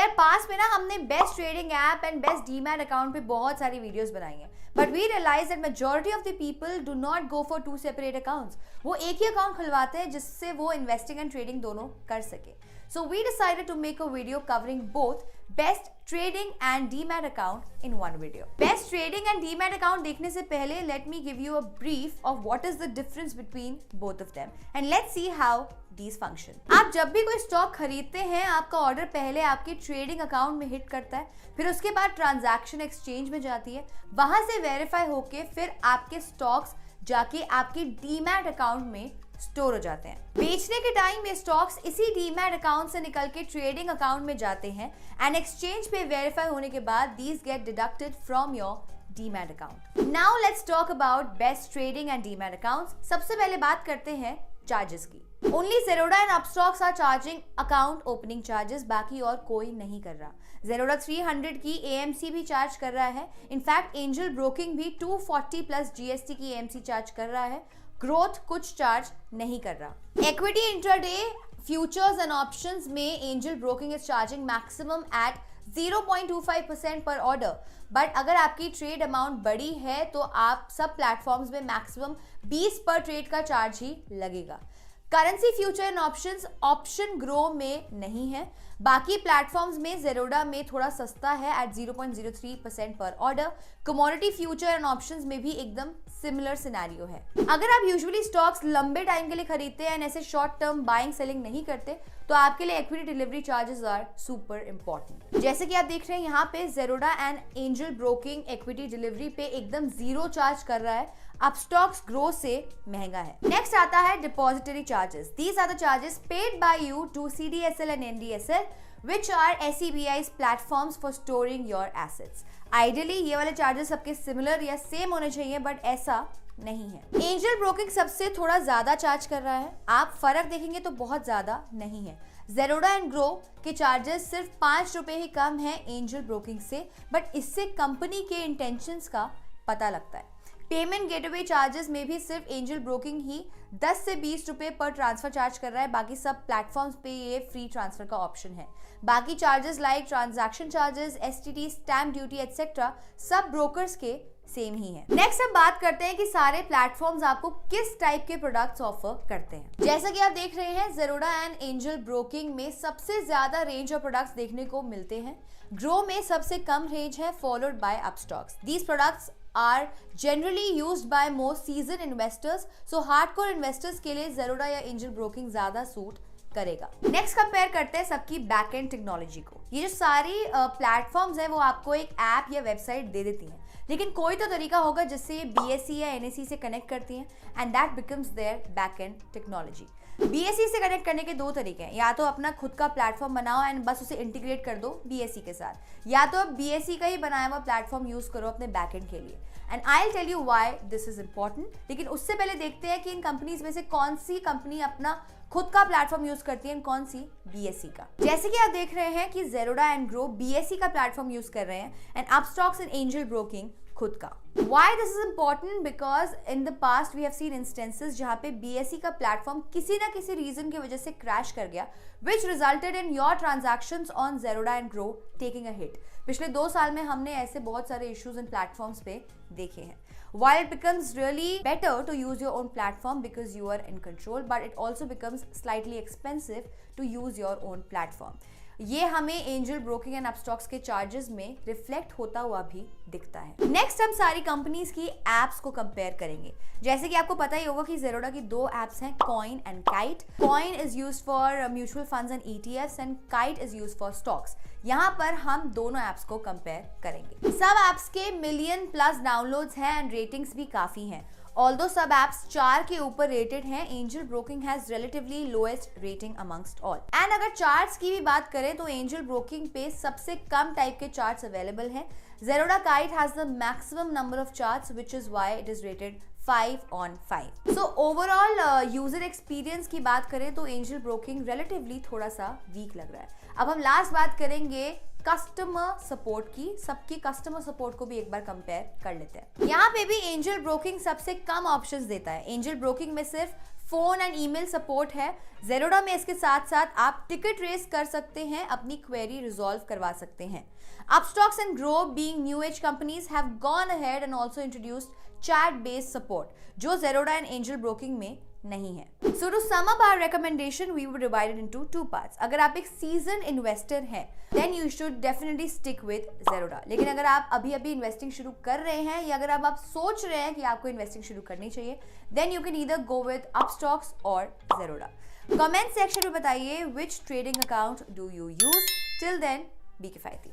यार पास में ना हमने best trading app and best demat account पे बहुत सारी वीडियोस बनाई हैं, but we realize that majority of the people do not go for two separate accounts. वो एक ही अकाउंट खुलवाते हैं जिससे वो इन्वेस्टिंग एंड ट्रेडिंग दोनों कर सके। So we decided to make a video covering both best trading and demat account in one video. Best trading and demat account देखने से पहले let me give you a brief of what is the difference between both of them and let's see how these function. आप जब भी कोई stock खरीदते हैं, आपका ऑर्डर पहले आपके ट्रेडिंग अकाउंट में हिट करता है, फिर उसके बाद ट्रांजैक्शन एक्सचेंज में जाती है, वहां से वेरीफाई होके फिर आपके स्टॉक्स जाके आपके डीमैट अकाउंट में स्टोर हो जाते हैं। बेचने के टाइम ये स्टॉक्स इसी डीमैट अकाउंट से निकल के ट्रेडिंग अकाउंट में जाते हैं एंड एक्सचेंज पे वेरीफाई होने के बाद these get deducted from your demat account. Now let's talk about best trading and demat accounts. सबसे पहले बात करते हैं चार्जेस की। Only Zerodha and Upstox are charging account opening charges, बाकी और कोई नहीं कर रहा। Zerodha 300 की AMC भी चार्ज कर रहा है। इनफैक्ट एंजल ब्रोकिंग भी 240 प्लस GST की AMC चार्ज कर रहा है। ग्रोथ कुछ चार्ज नहीं कर रहा। Equity intraday futures and options में Angel Broking is charging maximum at 0.25% per order, but अगर आपकी ट्रेड अमाउंट बड़ी है तो आप सब प्लेटफॉर्म्स में मैक्सिमम 20 पर ट्रेड का चार्ज ही लगेगा। Currency future and options option grow में नहीं है। बाकी प्लेटफॉर्म्स में Zerodha में थोड़ा सस्ता है एट 0.03% पर order. Commodity future and options में भी एकदम सिमिलर सिनेरियो है। अगर आप यूजुअली स्टॉक्स लंबे टाइम के लिए खरीदते हैं एंड ऐसे शॉर्ट टर्म बाइंग सेलिंग नहीं करते, तो आपके लिए equity delivery charges are super important. जैसे कि आप देख रहे हैं यहाँ पे Zerodha and Angel Broking equity delivery पे एकदम जीरो चार्ज कर रहा है। अपस्टॉक्स ग्रो से महंगा है। नेक्स्ट आता है depository charges. These are the charges paid by you to CDSL and NDSL which are SEBI's platforms for storing your assets. Ideally ये वाले चार्जेस सबके सिमिलर या सेम होने चाहिए, बट ऐसा नहीं है। एंजल ब्रोकिंग सबसे थोड़ा ज्यादा चार्ज कर रहा है। आप फर्क देखेंगे तो बहुत ज्यादा नहीं है। Zerodha एंड ग्रो के चार्जेस सिर्फ 5 रुपए ही कम है एंजल ब्रोकिंग से, बट इससे कंपनी के इंटेंशंस का पता लगता है। पेमेंट गेटवे चार्जेस में भी सिर्फ एंजल ब्रोकिंग ही 10 से 20 रुपए पर ट्रांसफर चार्ज कर रहा है। बाकी सब प्लेटफॉर्म्स पे ये फ्री ट्रांसफर का ऑप्शन है। बाकी charges like transaction charges, STT, stamp duty etcetera सब ब्रोकर्स के सेम ही है। नेक्स्ट अब बात करते हैं कि सारे प्लेटफॉर्म्स आपको किस टाइप के प्रोडक्ट्स ऑफर करते हैं। जैसा कि आप देख रहे हैं, Zerodha एंड एंजल ब्रोकिंग में सबसे ज्यादा रेंज ऑफ प्रोडक्ट्स देखने को मिलते हैं। ग्रो में सबसे कम रेंज है, followed by Upstox. These products are generally used by most seasoned investors, so hardcore investors के लिए Zerodha या एंजल ब्रोकिंग ज्यादा सूट करेगा। नेक्स्ट कंपेयर करते हैं सबकी बैक एंड टेक्नोलॉजी को। ये जो सारी प्लेटफॉर्म्स हैं वो आपको एक ऐप या वेबसाइट दे देती हैं, लेकिन कोई तो तरीका होगा जिससे ये BSE या NSE से कनेक्ट करती हैं and that becomes their back end technology. BSE से कनेक्ट करने के दो तरीके हैं, या तो अपना खुद का प्लेटफॉर्म बनाओ एंड बस उसे इंटीग्रेट कर दो BSE के साथ, या तो अब BSE का ही बनाया हुआ प्लेटफॉर्म यूज करो अपने बैकएंड के लिए। And I will tell you why this is important. लेकिन उससे पहले देखते हैं कि इन कंपनीज में से कौन सी कंपनी अपना खुद का प्लेटफॉर्म यूज करती है, कौन सी BSE का। जैसे कि आप देख रहे हैं कि Zerodha एंड ग्रो BSE का प्लेटफॉर्म यूज कर रहे हैं and Upstox and Angel broking खुद का। Why this is important? Because in the past we have seen instances जहाँ पे BSE का प्लेटफॉर्म किसी ना किसी रीजन की वजह से क्रैश कर गया, which resulted in your transactions on Zerodha and Grow taking a hit. पिछले 2 साल में हमने ऐसे बहुत सारे इश्यूज इन प्लेटफॉर्म्स पे देखे हैं। While it becomes really better to use your own platform because you are in control, but it also becomes slightly expensive to use your own platform. ये हमें एंजल ब्रोकिंग एंड अपस्टॉक्स के charges में reflect होता हुआ भी दिखता है। Next हम सारी कंपनीज की एप्स को कंपेयर करेंगे। जैसे कि आपको पता ही होगा कि Zerodha की 2 एप्स हैं, Coin and Kite। Coin is used for mutual funds and ETFs and Kite is used for stocks. यहाँ पर हम दोनों एप्स को कंपेयर करेंगे। सब एप्स के मिलियन प्लस डाउनलोड्स हैं एंड रेटिंग्स भी काफी हैं। Although सब एप्स 4 के ऊपर रेटेड हैं, angel broking has relatively lowest rating amongst all. And अगर चार्ट्स की भी बात करें तो एंजल ब्रोकिंग पे सबसे कम टाइप के चार्ट्स अवेलेबल हैं। Zerodha Kite has the maximum number of charts, which is why it is rated 5 on 5. So overall user experience की बात करें तो एंजल ब्रोकिंग रिलेटिवली थोड़ा सा वीक लग रहा है। अब हम लास्ट बात करेंगे कस्टमर सपोर्ट की। सबकी कस्टमर सपोर्ट को भी एक बार कंपेयर कर लेते हैं। यहाँ पे भी एंजल ब्रोकिंग सबसे कम ऑप्शंस देता है। एंजल ब्रोकिंग में सिर्फ फ़ोन एंड ईमेल सपोर्ट है। ज़ेरोडा में इसके साथ साथ आप टिकट रेस कर सकते हैं, अपनी क्वेरी रिजॉल्व करवा सकते हैं। Upstox and Groww being new age companies have gone ahead and also introduced chat based support, जो ज़ेरोडा एंड एंजल ब्रोकिंग में नहीं है। So to sum up our recommendation, we would divide it into 2 parts. अगर आप एक season investor हैं, then you should definitely stick with Zerodha. लेकिन अगर आप अभी इन्वेस्टिंग शुरू कर रहे हैं, या अगर आप सोच रहे हैं कि आपको इन्वेस्टिंग शुरू करनी चाहिए, then you can either go with Upstox और ज़ेरोडा। कमेंट सेक्शन में बताइए which trading account do you use. Till then, be किफायती।